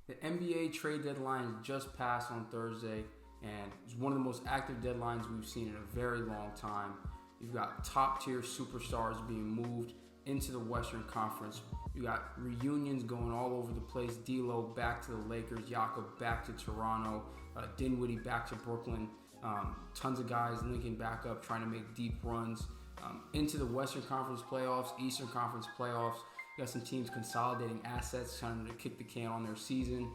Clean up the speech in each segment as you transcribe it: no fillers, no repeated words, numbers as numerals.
The NBA trade deadline just passed on Thursday, and it's one of the most active deadlines we've seen in a very long time. You've got top-tier superstars being moved into the Western Conference. You got reunions going all over the place. D'Lo back to the Lakers, Jakob back to Toronto, Dinwiddie back to Brooklyn. Tons of guys linking back up, trying to make deep runs into the Western Conference playoffs, Eastern Conference playoffs. You got some teams consolidating assets, trying to kick the can on their season.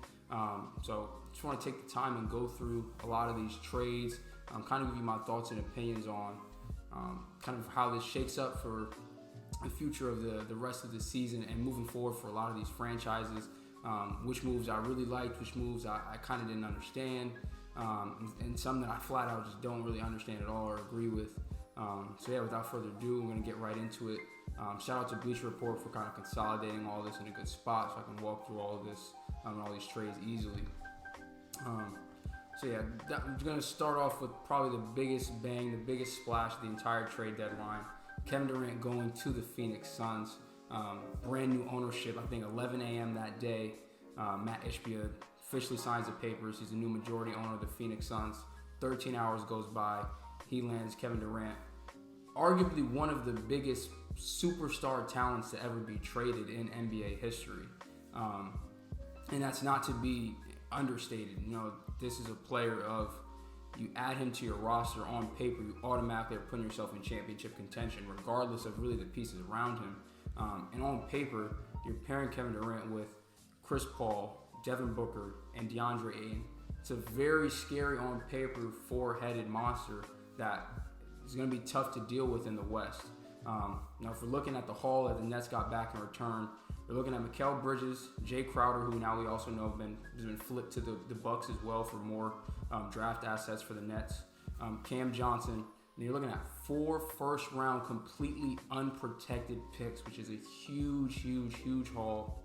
So just want to take the time and go through a lot of these trades, kind of give you my thoughts and opinions on kind of how this shakes up for the future of the rest of the season and moving forward for a lot of these franchises. Which moves I really liked, which moves I kind of didn't understand, and some that I flat out just don't really understand at all or agree with. So yeah, without further ado, I'm going to get right into it. Shout out to Bleacher Report for kind of consolidating all this in a good spot so I can walk through all of this and all these trades easily. So yeah, I'm going to start off with probably the biggest bang, the biggest splash of the entire trade deadline. Kevin Durant going to the Phoenix Suns. Brand new ownership, I think 11 a.m. that day. Matt Ishbia officially signs the papers. He's the new majority owner of the Phoenix Suns. 13 hours goes by. He lands Kevin Durant. Arguably one of the biggest superstar talents to ever be traded in NBA history. And that's not to be understated. You know, this is a player of, you add him to your roster on paper, you automatically are putting yourself in championship contention, regardless of really the pieces around him. And on paper, you're pairing Kevin Durant with Chris Paul, Devin Booker, and DeAndre Ayton. It's a very scary on paper four-headed monster that is going to be tough to deal with in the West. Now, if we're looking at the haul that the Nets got back in return, we're looking at Mikal Bridges, Jay Crowder, who now we also know has been flipped to the Bucks as well for more draft assets for the Nets. Cam Johnson, and you're looking at 4 first-round completely unprotected picks, which is a huge haul,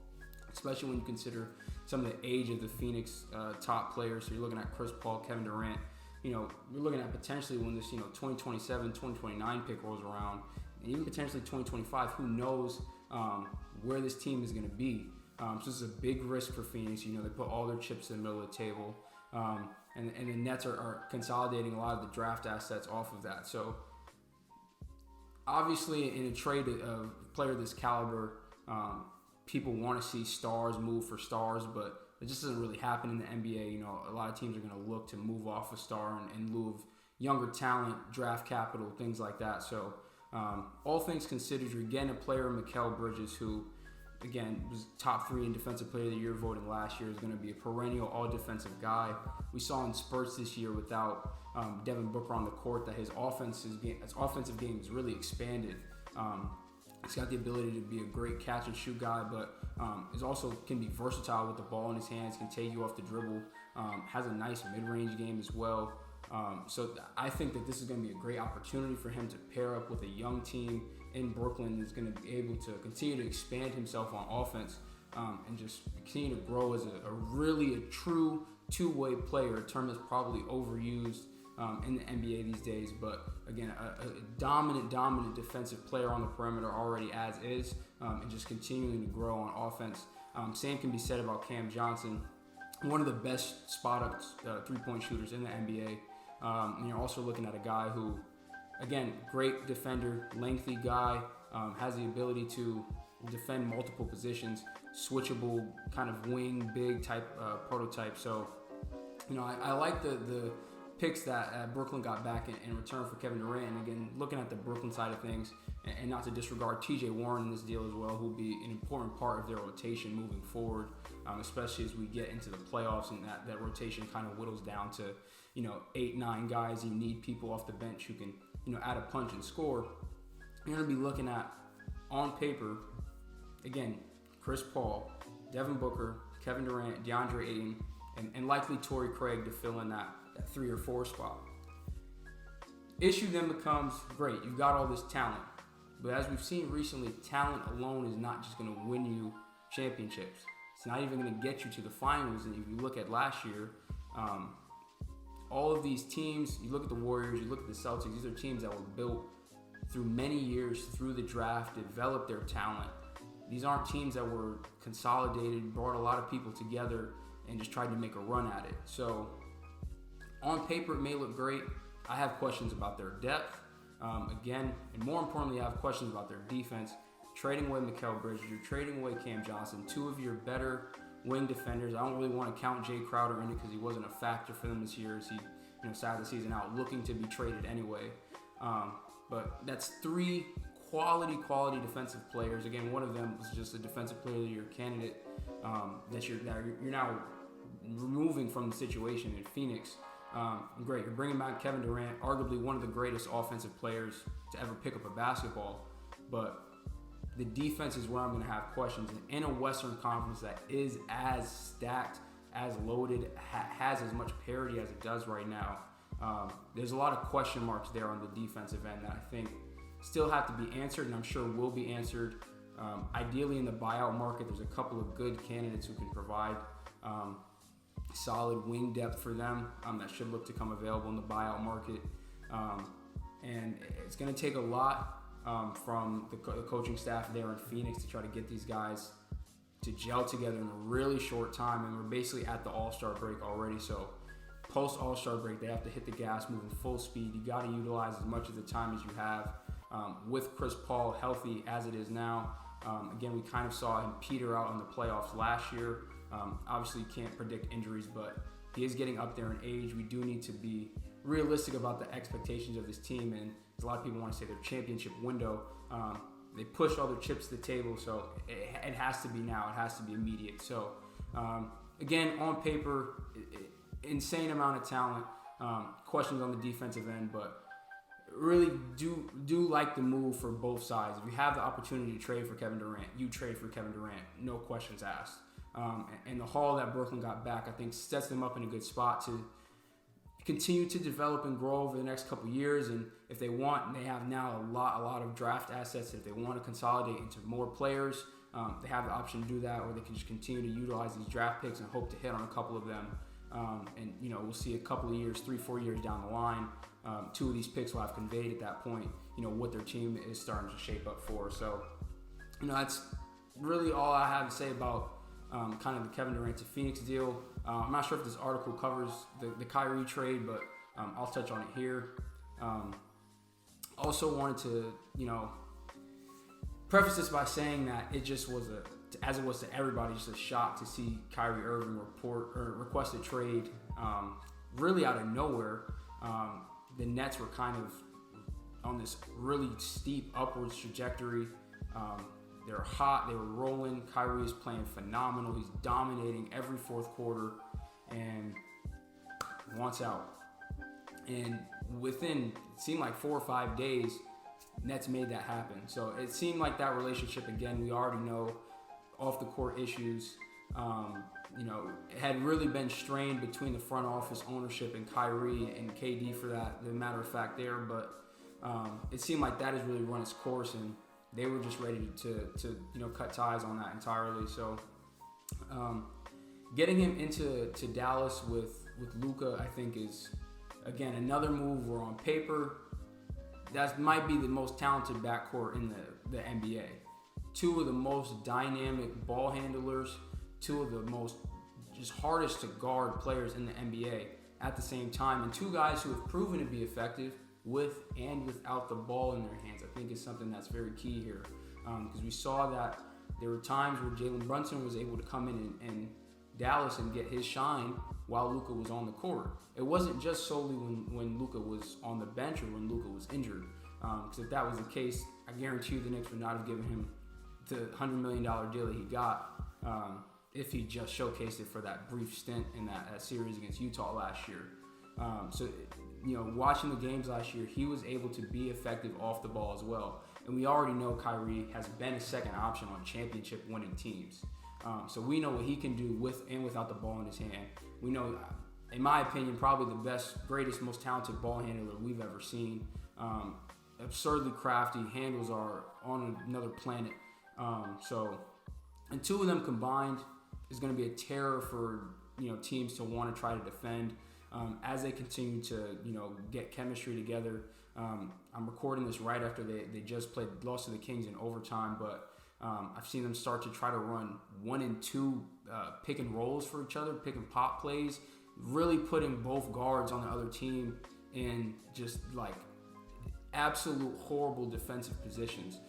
especially when you consider some of the age of the Phoenix top players. So you're looking at Chris Paul, Kevin Durant. You know, you're looking at potentially when this 2027, 2029 pick rolls around, and even potentially 2025, who knows where this team is going to be. So this is a big risk for Phoenix. You know, they put all their chips in the middle of the table. And the Nets are consolidating a lot of the draft assets off of that. So obviously in a trade of a player of this caliber, people want to see stars move for stars, but it just doesn't really happen in the NBA. You know, a lot of teams are going to look to move off a star in lieu of younger talent, draft capital, things like that. So all things considered, you're getting a player, Mikal Bridges, who, again, was top 3 in Defensive Player of the Year voting last year, is going to be a perennial all-defensive guy. We saw in spurts this year without Devin Booker on the court that his offensive game is really expanded. He's got the ability to be a great catch-and-shoot guy, but is also can be versatile with the ball in his hands, can take you off the dribble, has a nice mid-range game as well. So I think that this is going to be a great opportunity for him to pair up with a young team in Brooklyn that's going to be able to continue to expand himself on offense and just continue to grow as a true two-way player, a term that's probably overused in the NBA these days. But again, a dominant defensive player on the perimeter already as is, and just continuing to grow on offense. Same can be said about Cam Johnson, one of the best spot-up three-point shooters in the NBA. And you're also looking at a guy who, again, great defender, lengthy guy, has the ability to defend multiple positions, switchable kind of wing, big type prototype. So, you know, I like the picks that Brooklyn got back in return for Kevin Durant. And again, looking at the Brooklyn side of things, and not to disregard TJ Warren in this deal as well, who will be an important part of their rotation moving forward, especially as we get into the playoffs and that rotation kind of whittles down to, 8-9 guys. You need people off the bench who can, add a punch and score. You're going to be looking at, on paper, again, Chris Paul, Devin Booker, Kevin Durant, DeAndre Ayton, and likely Torrey Craig to fill in that 3 or 4 spot. Issue then becomes, great, you've got all this talent. But as we've seen recently, talent alone is not just going to win you championships. It's not even going to get you to the finals. And if you look at last year, all of these teams, you look at the Warriors, you look at the Celtics, these are teams that were built through many years, through the draft, developed their talent. These aren't teams that were consolidated, brought a lot of people together and just tried to make a run at it. So on paper, it may look great. I have questions about their depth. Again, and more importantly, I have questions about their defense. Trading away Mikal Bridges, you're trading away Cam Johnson, two of your better wing defenders. I don't really want to count Jay Crowder in it because he wasn't a factor for them this year as he sat the season out looking to be traded anyway. But that's three quality defensive players. Again, one of them was just a defensive player of the year candidate that you're now removing from the situation in Phoenix. Great, you're bringing back Kevin Durant, arguably one of the greatest offensive players to ever pick up a basketball. But the defense is where I'm going to have questions. And in a Western Conference that is as stacked, as loaded, has as much parity as it does right now, there's a lot of question marks there on the defensive end that I think still have to be answered, and I'm sure will be answered. Ideally, in the buyout market, there's a couple of good candidates who can provide solid wing depth for them that should look to come available in the buyout market. And it's going to take a lot from the coaching staff there in Phoenix to try to get these guys to gel together in a really short time. And we're basically at the All-Star break already. So post All-Star break, they have to hit the gas, moving full speed. You got to utilize as much of the time as you have. With Chris Paul healthy as it is now, again, we kind of saw him peter out in the playoffs last year. Obviously, you can't predict injuries, but he is getting up there in age. We do need to be realistic about the expectations of this team, and a lot of people want to say their championship window. They push all their chips to the table, so it has to be now. It has to be immediate. So, again, on paper, insane amount of talent. Questions on the defensive end, but really do like the move for both sides. If you have the opportunity to trade for Kevin Durant, you trade for Kevin Durant, no questions asked. And the haul that Brooklyn got back, I think, sets them up in a good spot to continue to develop and grow over the next couple years. And if they want, they have now a lot of draft assets. If they want to consolidate into more players, they have the option to do that, or they can just continue to utilize these draft picks and hope to hit on a couple of them. And we'll see a couple of years, 3-4 years down the line, two of these picks will have conveyed at that point, what their team is starting to shape up for. So, that's really all I have to say about kind of the Kevin Durant to Phoenix deal. I'm not sure if this article covers the Kyrie trade, but I'll touch on it here. Also wanted to, preface this by saying that it just was as it was to everybody, just a shock to see Kyrie Irving request a trade really out of nowhere. The Nets were kind of on this really steep upwards trajectory. They were hot, they were rolling. Kyrie is playing phenomenal. He's dominating every fourth quarter and wants out. And within, it seemed like 4 or 5 days, Nets made that happen. So it seemed like that relationship, again, we already know, off the court issues, it had really been strained between the front office ownership and Kyrie and KD for that, the matter of fact there. But it seemed like that has really run its course, and they were just ready to cut ties on that entirely. So getting him into Dallas with Luka, I think, is, again, another move where on paper that might be the most talented backcourt in the NBA. Two of the most dynamic ball handlers, two of the most just hardest to guard players in the NBA at the same time, and two guys who have proven to be effective with and without the ball in their hands. I think is something that's very key here, because we saw that there were times where Jalen Brunson was able to come in Dallas and get his shine while Luka was on the court. It wasn't just solely when Luka was on the bench or when Luka was injured, because if that was the case, I guarantee you the Knicks would not have given him the $100 million deal that he got if he just showcased it for that brief stint in that series against Utah last year. So watching the games last year, he was able to be effective off the ball as well. And we already know Kyrie has been a second option on championship winning teams. So we know what he can do with and without the ball in his hand. We know, in my opinion, probably the best, greatest, most talented ball handler we've ever seen. Absurdly crafty, handles are on another planet. And two of them combined is going to be a terror for teams to want to try to defend as they continue to get chemistry together. I'm recording this right after they just lost to the Kings in overtime, but I've seen them start to try to run 1 and 2 pick and rolls for each other, pick and pop plays, really putting both guards on the other team in just like absolute horrible defensive positions.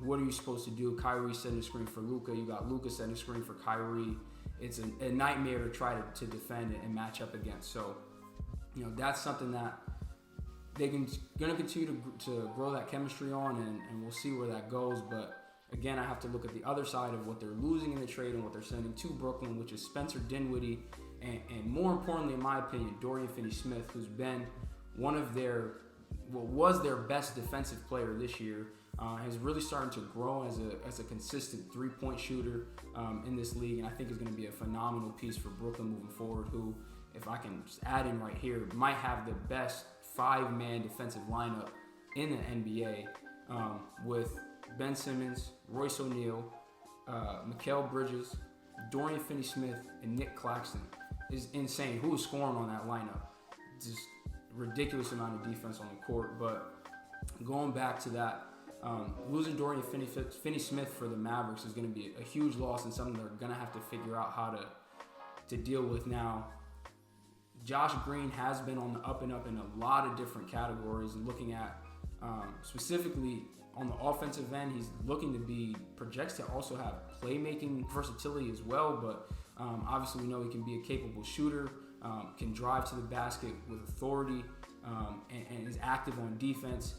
What are you supposed to do? Kyrie setting a screen for Luka. You got Luka setting a screen for Kyrie. It's a nightmare to try to defend it and match up against. So, that's something that they're going to continue to grow that chemistry on, and we'll see where that goes. But again, I have to look at the other side of what they're losing in the trade and what they're sending to Brooklyn, which is Spencer Dinwiddie, and more importantly, in my opinion, Dorian Finney-Smith, who's been one of was their best defensive player this year. Has really started to grow as a consistent three-point shooter in this league, and I think is going to be a phenomenal piece for Brooklyn moving forward, who, if I can just add in right here, might have the best 5-man defensive lineup in the NBA with Ben Simmons, Royce O'Neal, Mikal Bridges, Dorian Finney-Smith, and Nick Claxton. Is insane. Who is scoring on that lineup? Just ridiculous amount of defense on the court. But going back to that, losing Dorian Finney-Smith for the Mavericks is going to be a huge loss and something they're going to have to figure out how to deal with now. Josh Green has been on the up and up in a lot of different categories, and looking at specifically on the offensive end, he's looking to projects to also have playmaking versatility as well, but obviously we know he can be a capable shooter, can drive to the basket with authority, and is active on defense.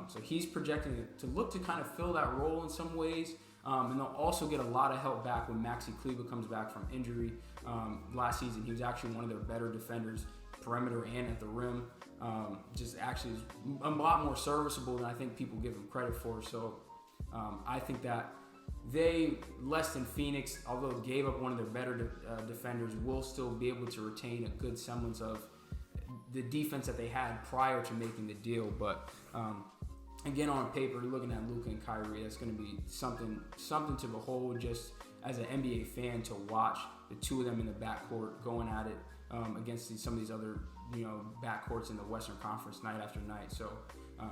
So he's projecting to look to kind of fill that role in some ways. And they'll also get a lot of help back when Maxi Kleber comes back from injury. Last season, he was actually one of their better defenders, perimeter and at the rim. Just actually is a lot more serviceable than I think people give him credit for. So I think that they, less than Phoenix, although gave up one of their better defenders, will still be able to retain a good semblance of the defense that they had prior to making the deal. But again, on paper, looking at Luka and Kyrie, that's going to be something to behold just as an NBA fan, to watch the two of them in the backcourt going at it against some of these other backcourts in the Western Conference night after night. So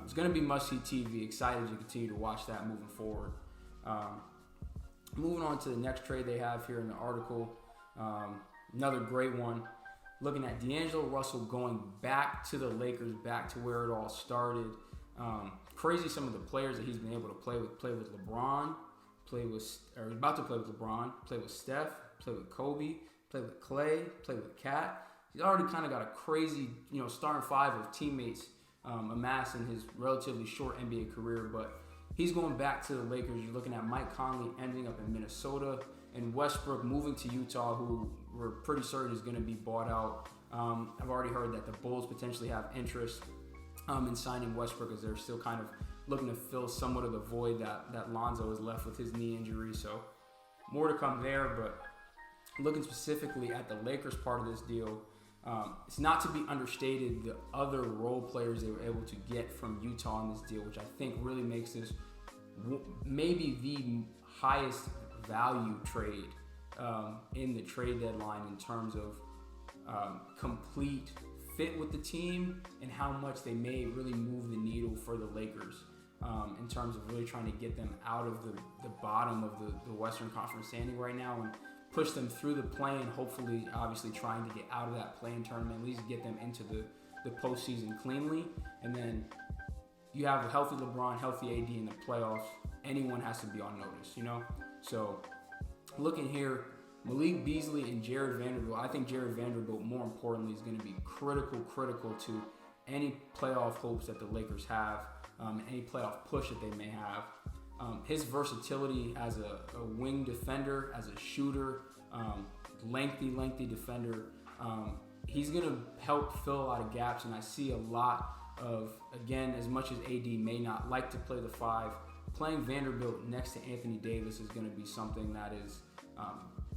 it's going to be must-see TV. Excited to continue to watch that moving forward. Moving on to the next trade they have here in the article, another great one. Looking at D'Angelo Russell going back to the Lakers, back to where it all started. Crazy some of the players that he's been able to play with. Play with LeBron, about to play with LeBron, play with Steph, play with Kobe, play with Clay, play with Cat. He's already kind of got a crazy, starting five of teammates amassed in his relatively short NBA career. But he's going back to the Lakers. You're looking at Mike Conley ending up in Minnesota, and Westbrook moving to Utah, who we're pretty certain is going to be bought out. I've already heard that the Bulls potentially have interest in signing Westbrook, as they're still kind of looking to fill somewhat of the void that Lonzo has left with his knee injury. So more to come there. But looking specifically at the Lakers part of this deal, it's not to be understated the other role players they were able to get from Utah in this deal, which I think really makes this maybe the highest value trade in the trade deadline in terms of complete fit with the team and how much they may really move the needle for the Lakers in terms of really trying to get them out of the bottom of the Western Conference standing right now and push them through the play-in, hopefully obviously trying to get out of that play-in tournament, at least get them into the postseason cleanly. And then you have a healthy LeBron, healthy AD in the playoffs. Anyone has to be on notice, So looking here, Malik Beasley and Jared Vanderbilt. I think Jared Vanderbilt, more importantly, is going to be critical to any playoff hopes that the Lakers have, any playoff push that they may have. His versatility as a wing defender, as a shooter, lengthy defender, he's going to help fill a lot of gaps. And I see a lot of, again, as much as AD may not like to play the five, playing Vanderbilt next to Anthony Davis is going to be something that is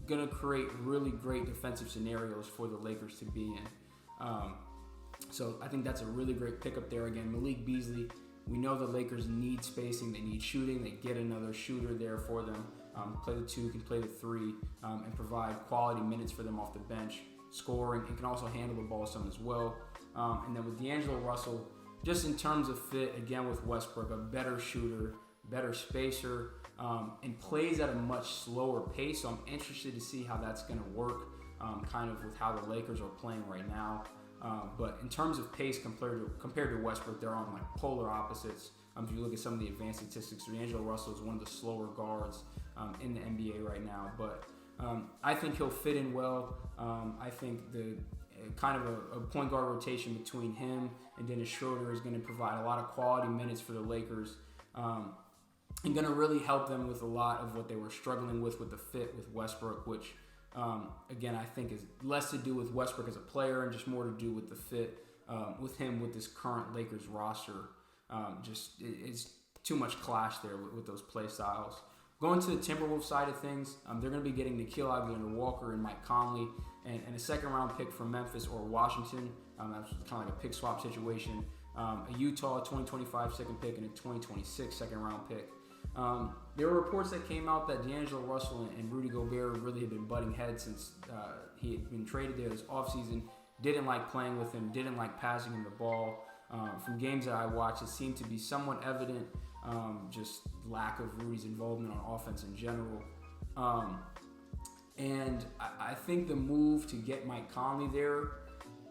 going to create really great defensive scenarios for the Lakers to be in. So I think that's a really great pickup there. Again, Malik Beasley, we know the Lakers need spacing, they need shooting, they get another shooter there for them. Play the two, can play the three, and provide quality minutes for them off the bench, scoring, and can also handle the ball some as well. And then with D'Angelo Russell, just in terms of fit, again with Westbrook, a better shooter, better spacer, and plays at a much slower pace. So I'm interested to see how that's going to work, kind of with how the Lakers are playing right now. But in terms of pace compared to Westbrook, they're on like polar opposites. If you look at some of the advanced statistics, D'Angelo Russell is one of the slower guards in the NBA right now. But I think he'll fit in well. I think the kind of a point guard rotation between him and Dennis Schroeder is going to provide a lot of quality minutes for the Lakers. And going to really help them with a lot of what they were struggling with the fit with Westbrook, which, again, I think is less to do with Westbrook as a player and just more to do with the fit with him with this current Lakers roster. It's too much clash there with those play styles. Going to the Timberwolves side of things, they're going to be getting Nickeil Alexander-Walker and Mike Conley and a second-round pick from Memphis or Washington. That's kind of like a pick swap situation. A Utah 2025 second pick and a 2026 second-round pick. There were reports that came out that D'Angelo Russell and Rudy Gobert really had been butting heads since he had been traded there this offseason. Didn't like playing with him, didn't like passing him the ball. From games that I watched, it seemed to be somewhat evident, just lack of Rudy's involvement on offense in general. And I think the move to get Mike Conley there,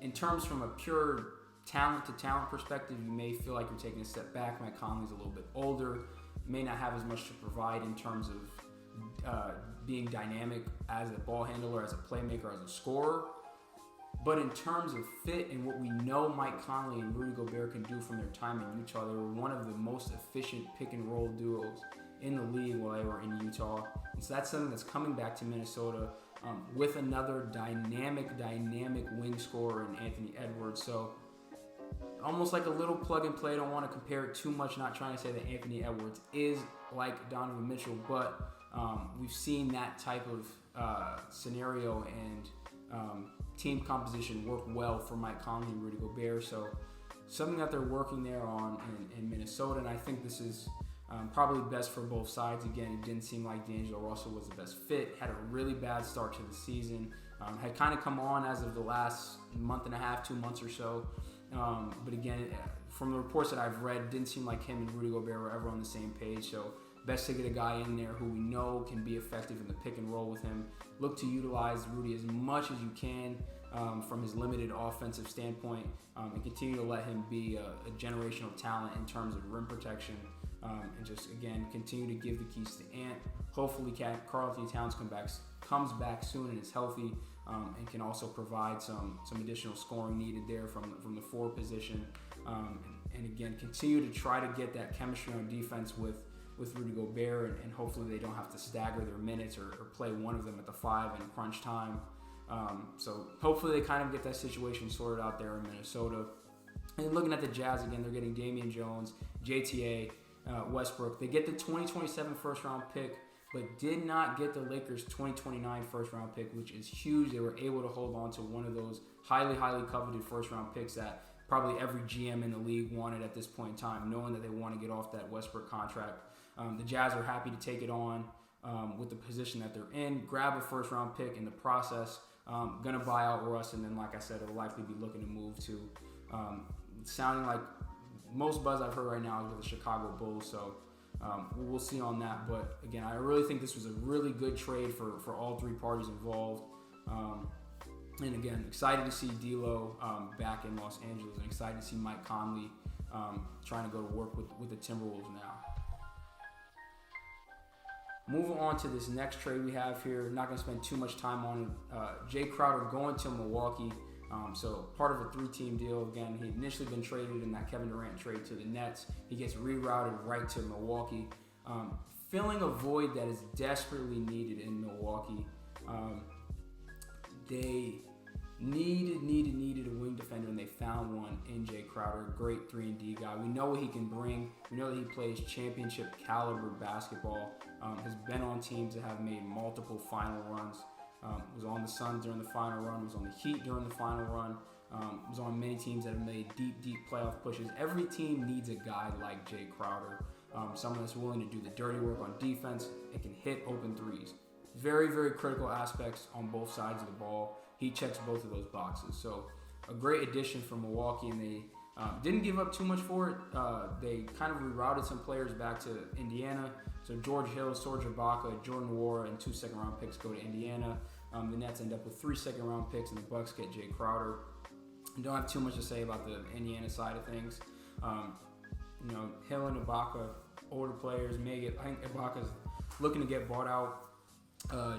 in terms from a pure talent to talent perspective, you may feel like you're taking a step back. Mike Conley's a little bit older, may not have as much to provide in terms of being dynamic as a ball handler, as a playmaker, as a scorer. But in terms of fit and what we know Mike Conley and Rudy Gobert can do from their time in Utah, they were one of the most efficient pick and roll duos in the league while they were in Utah. And so that's something that's coming back to Minnesota with another dynamic wing scorer in Anthony Edwards. So almost like a little plug and play. I don't want to compare it too much, not trying to say that Anthony Edwards is like Donovan Mitchell, but we've seen that type of scenario and team composition work well for Mike Conley and Rudy Gobert. So something that they're working there on in Minnesota, and I think this is probably best for both sides. Again, it didn't seem like D'Angelo Russell was the best fit. Had a really bad start to the season. Had kind of come on as of the last month and a half, 2 months or so. But again, from the reports that I've read, it didn't seem like him and Rudy Gobert were ever on the same page. So best to get a guy in there who we know can be effective in the pick and roll with him. Look to utilize Rudy as much as you can from his limited offensive standpoint, and continue to let him be a generational talent in terms of rim protection, and just, again, continue to give the keys to Ant. Hopefully Karl-Anthony Towns comes back soon and is healthy, and can also provide some additional scoring needed there from the forward position, and again, continue to try to get that chemistry on defense with Rudy Gobert, and hopefully they don't have to stagger their minutes or play one of them at the 5 in crunch time. So hopefully they kind of get that situation sorted out there in Minnesota. And looking at the Jazz again, they're getting Damian Jones, JTA, Westbrook. They get the 2027 first-round pick, but did not get the Lakers' 2029 first-round pick, which is huge. They were able to hold on to one of those highly coveted first-round picks that probably every GM in the league wanted at this point in time, knowing that they want to get off that Westbrook contract. The Jazz are happy to take it on with the position that they're in, grab a first-round pick in the process, going to buy out Russ, and then, like I said, it'll likely be looking to move to sounding like most buzz I've heard right now is with the Chicago Bulls, so we'll see on that. But again, I really think this was a really good trade for all three parties involved. And again, excited to see D'Lo back in Los Angeles, and excited to see Mike Conley trying to go to work with the Timberwolves now. Moving on to this next trade we have here, not going to spend too much time on it. Jay Crowder going to Milwaukee. So part of a 3-team deal. Again, he initially been traded in that Kevin Durant trade to the Nets. He gets rerouted right to Milwaukee, filling a void that is desperately needed in Milwaukee. They needed a wing defender, and they found one in Jay Crowder. Great 3-and-D guy. We know what he can bring. We know that he plays championship caliber basketball. Has been on teams that have made multiple final runs. Was on the Suns during the final run. Was on the Heat during the final run. Was on many teams that have made deep playoff pushes. Every team needs a guy like Jay Crowder. Someone that's willing to do the dirty work on defense and can hit open threes. Very critical aspects on both sides of the ball. He checks both of those boxes. So a great addition for Milwaukee, and they Didn't give up too much for it. They kind of rerouted some players back to Indiana. So George Hill, Serge Ibaka, Jordan Nwora, and 2 second-round picks go to Indiana. The Nets end up with 3 second-round picks, and the Bucks get Jay Crowder. Don't have too much to say about the Indiana side of things. Hill and Ibaka, older players, I think Ibaka's looking to get bought out.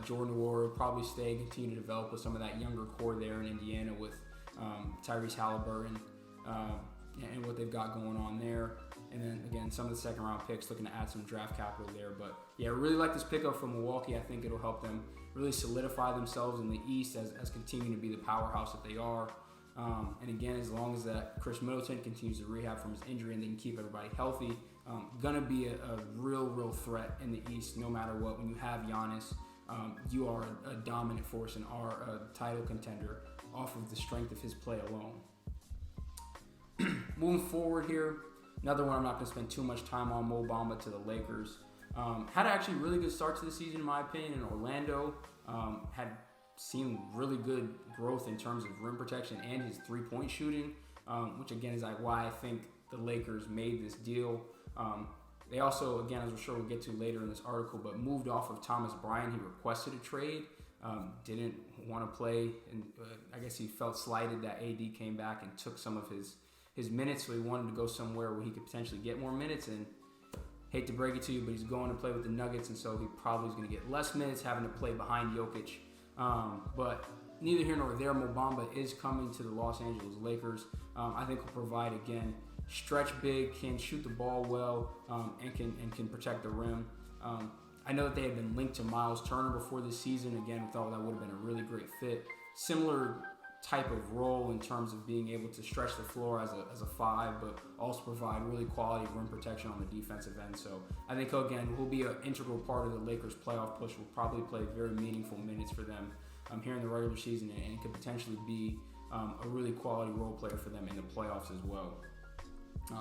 Jordan Nwora will probably stay, continue to develop with some of that younger core there in Indiana with Tyrese Halliburton and what they've got going on there. And then, again, some of the second-round picks looking to add some draft capital there. But, yeah, I really like this pickup from Milwaukee. I think it'll help them really solidify themselves in the East as continuing to be the powerhouse that they are. And, again, as long as that Chris Middleton continues to rehab from his injury and they can keep everybody healthy, going to be a real threat in the East no matter what. When you have Giannis, you are a dominant force and are a title contender off of the strength of his play alone. Moving forward here, another one I'm not going to spend too much time on, Mo Bamba to the Lakers. Had actually really good start to the season, in my opinion, in Orlando. Had seen really good growth in terms of rim protection and his three-point shooting, which, again, is why I think the Lakers made this deal. They also, again, as we're sure we'll get to later in this article, but moved off of Thomas Bryant. He requested a trade, didn't want to play, and I guess he felt slighted that AD came back and took some of his minutes, so he wanted to go somewhere where he could potentially get more minutes. And hate to break it to you, but he's going to play with the Nuggets, and so he probably is going to get less minutes, having to play behind Jokic. But neither here nor there, Mo Bamba is coming to the Los Angeles Lakers. I think will provide, again, stretch big, can shoot the ball well, and can protect the rim. I know that they had been linked to Miles Turner before this season. Again, we thought that would have been a really great fit. Similar type of role in terms of being able to stretch the floor as a 5, but also provide really quality rim protection on the defensive end. So I think, again, will be an integral part of the Lakers' playoff push. Will probably play very meaningful minutes for them here in the regular season, and could potentially be a really quality role player for them in the playoffs as well.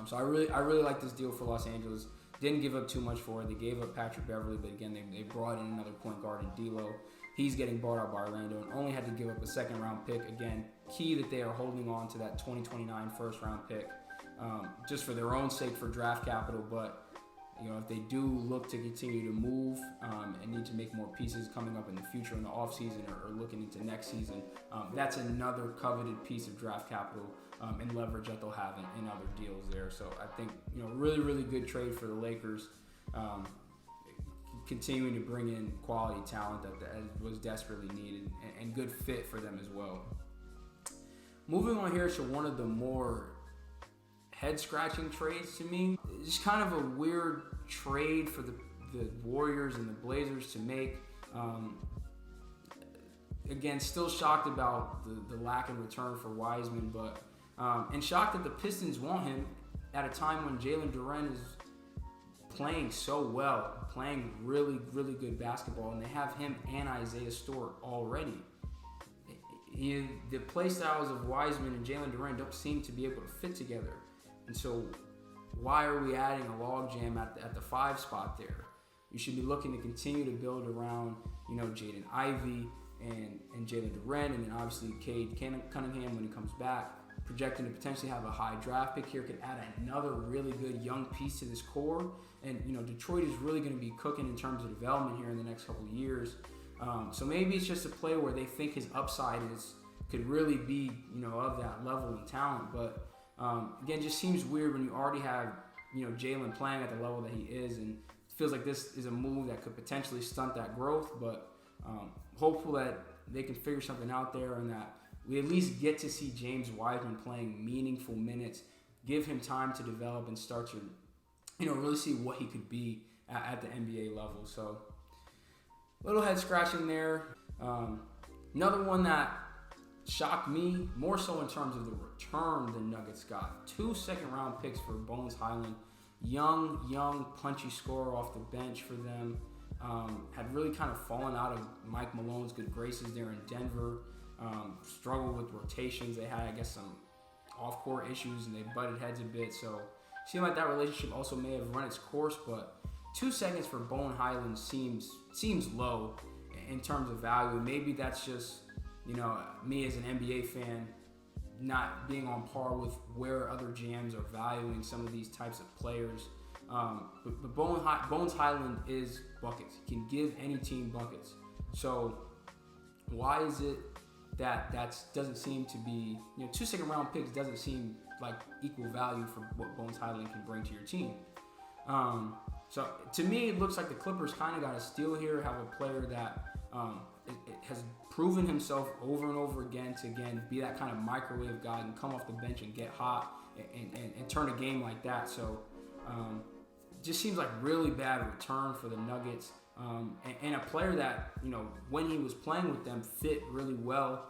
So I really like this deal for Los Angeles. Didn't give up too much for it. They gave up Patrick Beverley, but again, they brought in another point guard in D'Lo. He's getting bought out by Orlando and only had to give up a second-round pick. Again, key that they are holding on to that 2029 first-round pick just for their own sake for draft capital. But if they do look to continue to move and need to make more pieces coming up in the future in the offseason or looking into next season, that's another coveted piece of draft capital and leverage that they'll have in other deals there. So I think really good trade for the Lakers. Continuing to bring in quality talent that was desperately needed and good fit for them as well. Moving on here to one of the more head-scratching trades to me. It's kind of a weird trade for the Warriors and the Blazers to make. Again, still shocked about the lack in return for Wiseman, but and shocked that the Pistons want him at a time when Jalen Duren is playing so well, playing really good basketball, and they have him and Isaiah Stewart already. The play styles of Wiseman and Jalen Duren don't seem to be able to fit together, and so why are we adding a logjam at the 5 spot there? You should be looking to continue to build around Jaden Ivey and Jalen Duren, and then obviously Cade Cunningham when he comes back. Projecting to potentially have a high draft pick here, could add another really good young piece to this core. And Detroit is really going to be cooking in terms of development here in the next couple of years. So maybe it's just a play where they think his upside could really be of that level and talent. But again, just seems weird when you already have Jalen playing at the level that he is, and it feels like this is a move that could potentially stunt that growth. But hopeful that they can figure something out there and that we at least get to see James Wiseman playing meaningful minutes, give him time to develop and start to, really see what he could be at the NBA level. So, little head scratching there. Another one that shocked me, more so in terms of the return the Nuggets got. 2 second-round picks for Bones Highland. Young, punchy scorer off the bench for them. Had really kind of fallen out of Mike Malone's good graces there in Denver. Struggled with rotations. They had, I guess, some off-court issues, and they butted heads a bit. So, seemed like that relationship also may have run its course. But 2 seconds for Bones Highland seems low in terms of value. Maybe that's just, me as an NBA fan, not being on par with where other GMs are valuing some of these types of players. But Bones Highland is buckets. He can give any team buckets. So why is it that doesn't seem to be, 2 second round picks doesn't seem like equal value for what Bones Highland can bring to your team? So to me, it looks like the Clippers kind of got a steal here, have a player that it has proven himself over and over again to, be that kind of microwave guy and come off the bench and get hot and turn a game like that. So it just seems like really bad return for the Nuggets. And a player that, when he was playing with them, fit really well,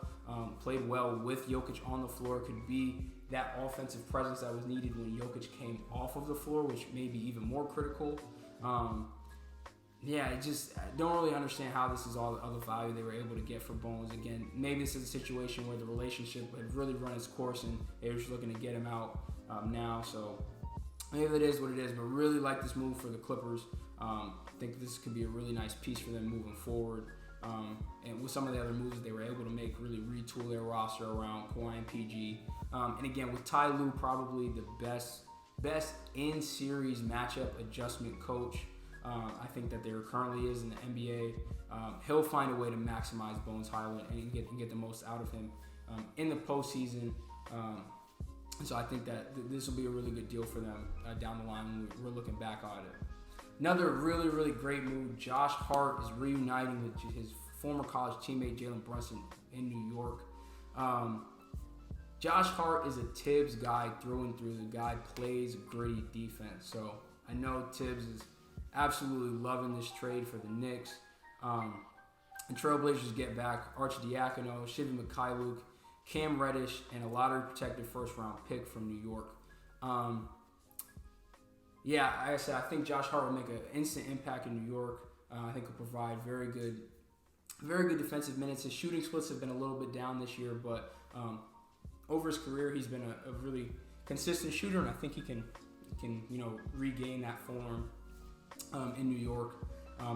played well with Jokic on the floor, could be that offensive presence that was needed when Jokic came off of the floor, which may be even more critical. I don't really understand how this is all the other value they were able to get for Bones. Again, maybe this is a situation where the relationship had really run its course and they were just looking to get him out now. So maybe it is what it is, but really like this move for the Clippers. I think this could be a really nice piece for them moving forward. And with some of the other moves that they were able to make, really retool their roster around Kawhi and PG. And again, with Ty Lue, probably the best in-series matchup adjustment coach I think that there currently is in the NBA. He'll find a way to maximize Bones Highland and get the most out of him in the postseason. So I think that this will be a really good deal for them down the line when we're looking back on it. Another really, really great move, Josh Hart is reuniting with his former college teammate Jalen Brunson in New York. Josh Hart is a Tibbs guy through and through. The guy plays gritty defense. So I know Tibbs is absolutely loving this trade for the Knicks. The Trailblazers get back Arcidiacono, Shelby Mykhailiuk, Cam Reddish, and a lottery-protected first-round pick from New York. Like I said, I think Josh Hart will make an instant impact in New York. I think he'll provide very good defensive minutes. His shooting splits have been a little bit down this year, but over his career, he's been a really consistent shooter, and I think he can regain that form in New York.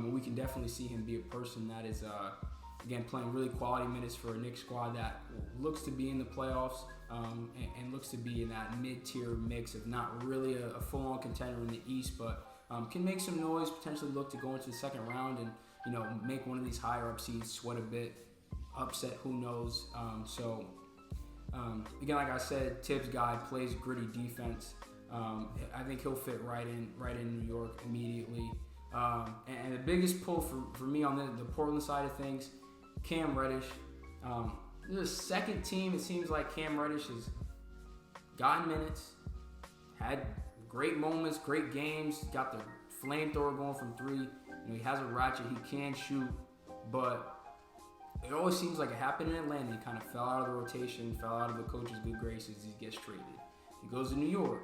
We can definitely see him be a person that is, again, playing really quality minutes for a Knicks squad that looks to be in the playoffs and looks to be in that mid-tier mix of not really a full-on contender in the East, but can make some noise, potentially look to go into the second round and, make one of these higher-up seeds sweat a bit, upset, who knows. Again, like I said, Tibbs guy plays gritty defense. I think he'll fit right in New York immediately. And the biggest pull for me on the Portland side of things, Cam Reddish. This is the second team it seems like Cam Reddish has gotten minutes, had great moments, great games, got the flamethrower going from three. He has a ratchet, he can shoot, but it always seems like it happened in Atlanta. He kind of fell out of the rotation, fell out of the coach's good graces. He gets traded. He goes to New York.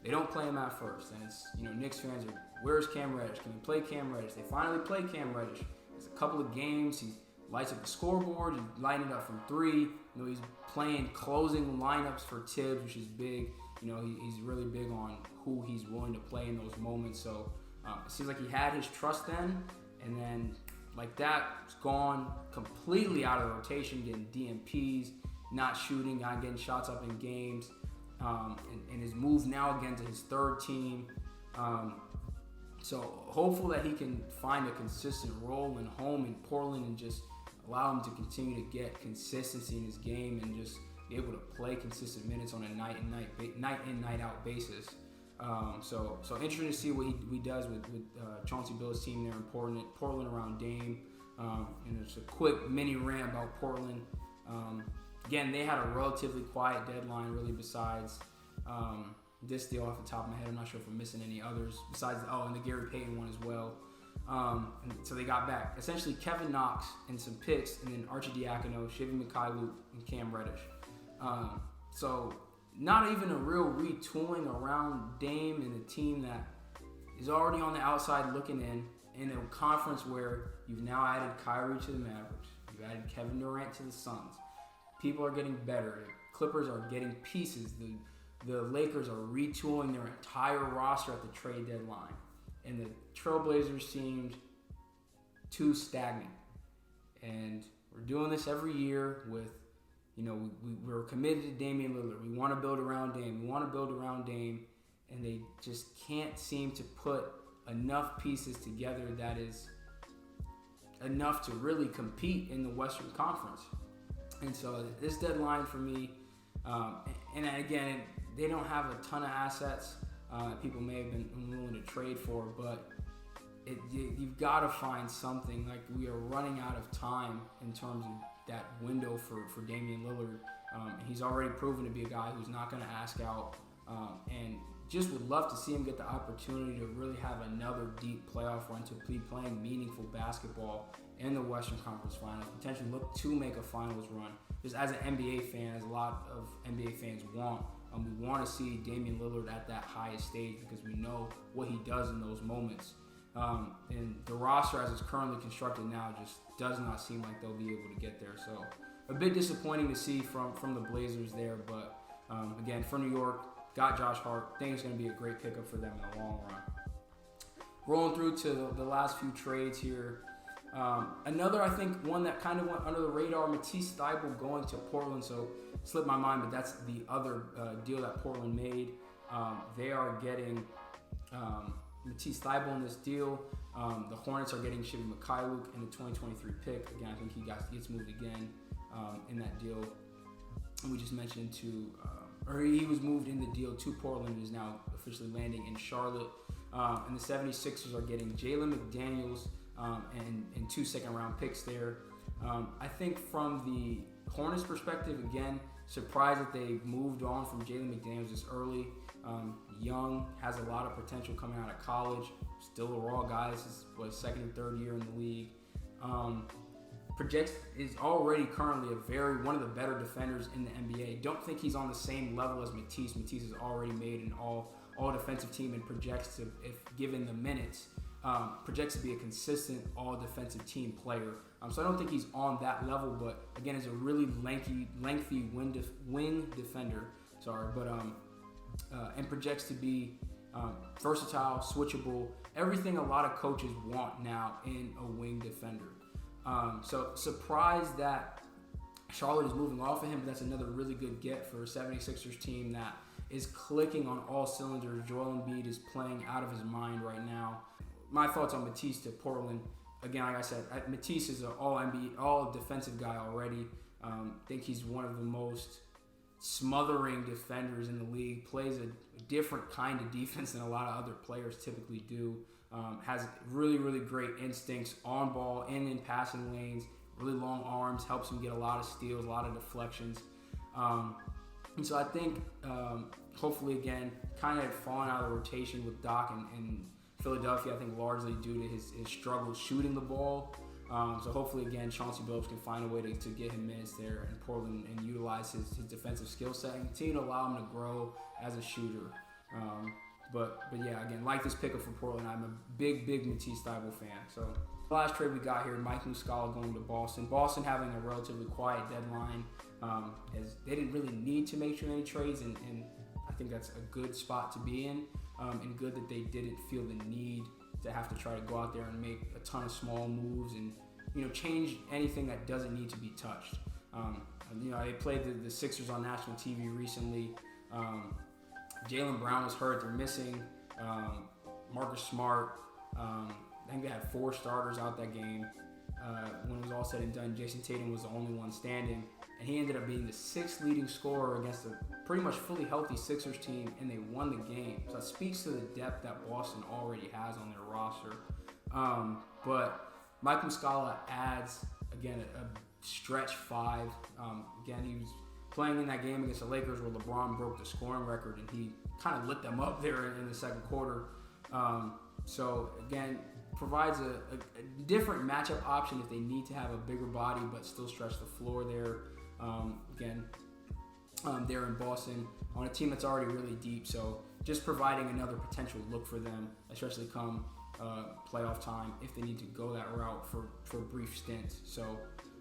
They don't play him at first, and it's Knicks fans are, where's Cam Reddish? Can we play Cam Reddish? They finally play Cam Reddish. It's a couple of games. He lights up the scoreboard. He's lighting it up from three. He's playing closing lineups for Tibbs, which is big. He's really big on who he's willing to play in those moments. So it seems like he had his trust then, and then like that, it's gone completely out of the rotation, getting DMPs, not shooting, not getting shots up in games. And his move now again to his third team. So hopeful that he can find a consistent role and home in Portland and just allow him to continue to get consistency in his game and just be able to play consistent minutes on a night in, night out basis. So interesting to see what he does with Chauncey Billups' team there in Portland around Dame. And there's a quick mini rant about Portland. Again, they had a relatively quiet deadline, really, besides this deal off the top of my head. I'm not sure if I'm missing any others besides, and the Gary Payton one as well. And so they got back essentially Kevin Knox and some picks, and then Arcidiacono, Shelby Mykhailiuk, and Cam Reddish. So not even a real retooling around Dame and a team that is already on the outside looking in a conference where you've now added Kyrie to the Mavericks, you've added Kevin Durant to the Suns. People are getting better. The Clippers are getting pieces. The Lakers are retooling their entire roster at the trade deadline. And the Trailblazers seemed too stagnant. And we're doing this every year with, we're committed to Damian Lillard. We want to build around Dame. And they just can't seem to put enough pieces together that is enough to really compete in the Western Conference. And so this deadline for me, and again, they don't have a ton of assets people may have been willing to trade for, but you've got to find something. Like, we are running out of time in terms of that window for Damian Lillard. He's already proven to be a guy who's not going to ask out, and just would love to see him get the opportunity to really have another deep playoff run, to be playing meaningful basketball in the Western Conference Finals, potentially look to make a finals run. Just as an NBA fan, as a lot of NBA fans want, we want to see Damian Lillard at that highest stage because we know what he does in those moments. And the roster as it's currently constructed now just does not seem like they'll be able to get there. So a bit disappointing to see from the Blazers there, but again, for New York, got Josh Hart. I think it's going to be a great pickup for them in the long run. Rolling through to the last few trades here. Another, I think, one that kind of went under the radar, Matisse Thybulle going to Portland. So slipped my mind, but that's the other deal that Portland made. They are getting Matisse Thybulle in this deal. The Hornets are getting Shelby Mikhailuk in the 2023 pick. Again, I think he gets moved again in that deal. And we just mentioned he was moved in the deal to Portland and is now officially landing in Charlotte. And the 76ers are getting Jalen McDaniels and 2 second-round picks there. I think from the Hornets' perspective, again, surprised that they moved on from Jalen McDaniels this early. Young, has a lot of potential coming out of college. Still a raw guy. This is second and third year in the league. Is already currently one of the better defenders in the NBA. Don't think he's on the same level as Matisse. Matisse has already made an all defensive team and projects to, if given the minutes, projects to be a consistent all defensive team player. So I don't think he's on that level, but again, is a really lengthy wing defender. And projects to be versatile, switchable, everything a lot of coaches want now in a wing defender. So surprised that Charlotte is moving off of him, but that's another really good get for a 76ers team that is clicking on all cylinders. Joel Embiid is playing out of his mind right now. My thoughts on Matisse to Portland. Again, like I said, Matisse is an all defensive guy already. I think he's one of the most smothering defenders in the league. Plays a different kind of defense than a lot of other players typically do. Has really, really great instincts on ball and in passing lanes. Really long arms, helps him get a lot of steals, a lot of deflections. And so I think hopefully, again, kind of falling out of the rotation with Doc in Philadelphia, I think largely due to his struggles shooting the ball. So hopefully, again, Chauncey Billups can find a way to get him minutes there in Portland and utilize his defensive skill set and continue to allow him to grow as a shooter. But yeah, again, like this pickup for Portland, I'm a big Matisse Thybulle fan. So the last trade we got here, Mike Muscala going to Boston. Boston having a relatively quiet deadline, as they didn't really need to make too many trades, and I think that's a good spot to be in, and good that they didn't feel the need to have to try to go out there and make a ton of small moves and change anything that doesn't need to be touched. They played the Sixers on national TV recently. Jaylen Brown was hurt. They're missing Marcus Smart. I think they had 4 starters out that game. When it was all said and done, Jason Tatum was the only one standing, and he ended up being the 6th leading scorer against a pretty much fully healthy Sixers team, and they won the game. So that speaks to the depth that Boston already has on their roster. But Mike Muscala adds, again, a stretch 5. Again, he was playing in that game against the Lakers where LeBron broke the scoring record, and he kind of lit them up there in the second quarter. So again, provides a different matchup option if they need to have a bigger body but still stretch the floor there. They're in Boston on a team that's already really deep, so just providing another potential look for them, especially come playoff time if they need to go that route for brief stints. So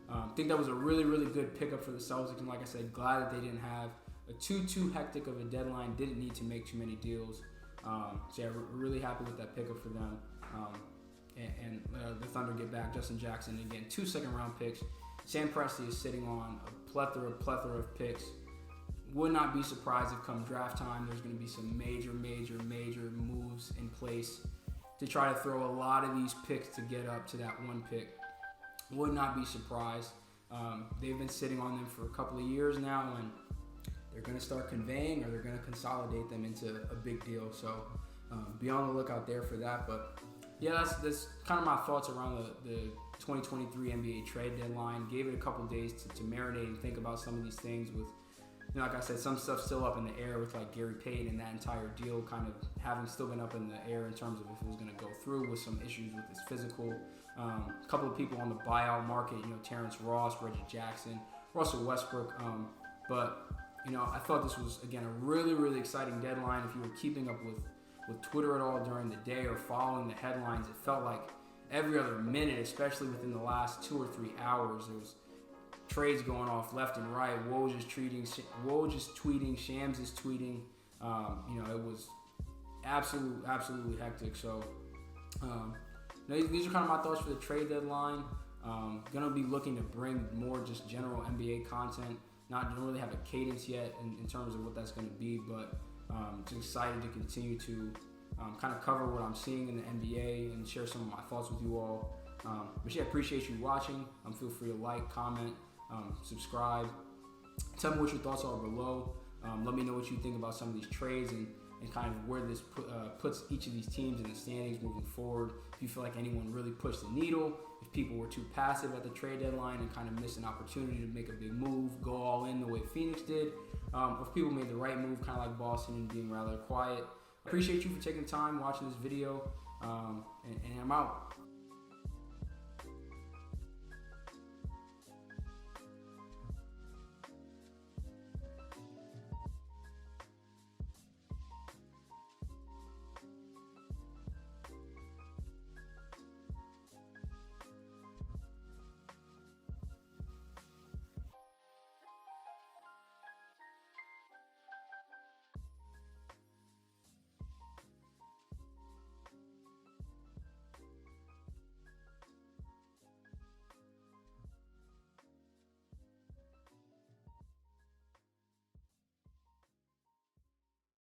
I think that was a really, really good pickup for the Celtics, and like I said, glad that they didn't have a too hectic of a deadline, didn't need to make too many deals. So yeah, we're really happy with that pickup for them. And the Thunder get back Justin Jackson, again, 2 second-round picks Sam Presti is sitting on a plethora of picks. Would not be surprised if come draft time there's going to be some major moves in place to try to throw a lot of these picks to get up to that one pick. Would not be surprised. They've been sitting on them for a couple of years now, and they're going to start conveying, or they're going to consolidate them into a big deal. So be on the lookout there for that. But yeah, that's kind of my thoughts around the 2023 NBA trade deadline. Gave it a couple days to marinate and think about some of these things with, like I said, some stuff still up in the air with like Gary Payton and that entire deal kind of having still been up in the air in terms of if it was going to go through, with some issues with his physical. A couple of people on the buyout market, Terrence Ross, Reggie Jackson, Russell Westbrook. But I thought this was, again, a really exciting deadline. If you were keeping up with Twitter at all during the day or following the headlines, it felt like every other minute, especially within the last 2 or 3 hours, there was trades going off left and right. Woj is tweeting, Shams is tweeting. It was absolutely hectic. So these are kind of my thoughts for the trade deadline. Gonna be looking to bring more just general NBA content. Don't really have a cadence yet in terms of what that's going to be, but just excited to continue to kind of cover what I'm seeing in the NBA and share some of my thoughts with you all. But yeah, appreciate you watching. Feel free to like, comment, subscribe. Tell me what your thoughts are below. Let me know what you think about some of these trades and kind of where this puts each of these teams in the standings moving forward. If you feel like anyone really pushed the needle, if people were too passive at the trade deadline and kind of missed an opportunity to make a big move, go all in the way Phoenix did, or if people made the right move, kind of like Boston, and being rather quiet. Appreciate you for taking the time watching this video, and I'm out.